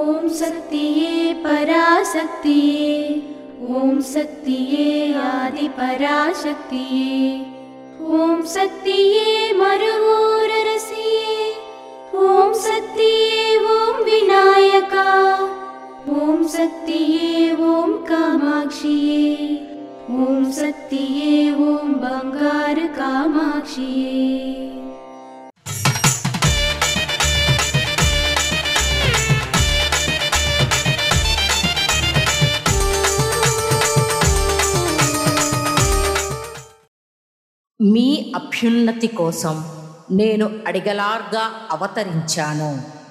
ఓం శక్తియే పరాశక్తియే, ఓం శక్తియే ఆది పరాశక్తియే, ఓం శక్తియే మరువూరరసియే, ఓం శక్తియే ఓం వినాయక, ఓం శక్తియే ఓం కామాక్షియే, ఓం శక్తియే ఓం బంగారు కామాక్షియే. మీ అభ్యున్నతి కోసం నేను అడిగలార్గా అవతరించాను.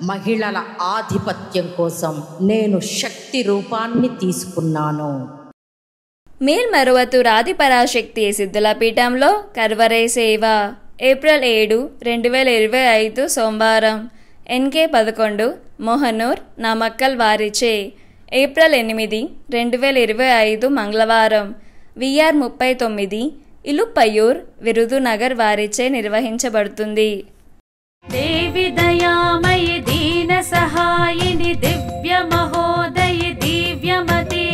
మహిళల ఆధిపత్యం కోసం నేను శక్తి రూపాన్ని తీసుకున్నాను. మేల్మరువతు రాది పరాశక్తి సిద్ధుల పీఠంలో కర్వరై సేవ. ఏప్రిల్ 7, 2025 సోమవారం. NK 11 మోహనూర్ నామక్కల్ వారిచే. ఏప్రిల్ 8, 2025 మంగళవారం. VR 39 ఇలుప్పయ్యూర్ విరుదునగర్ వారిచే నిర్వహించబడుతుంది. దేవి దయామయి దీన సహాయిని దివ్య మహోదయ దివ్యమతి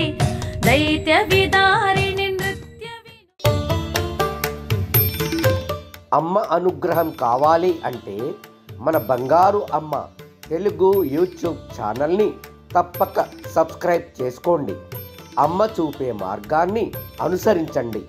దైత్య విదారిణి నృత్య. అమ్మ అనుగ్రహం కావాలి అంటే మన బంగారు అమ్మ తెలుగు యూట్యూబ్ ఛానల్ని తప్పక సబ్స్క్రైబ్ చేసుకోండి. అమ్మ చూపే మార్గాన్ని అనుసరించండి.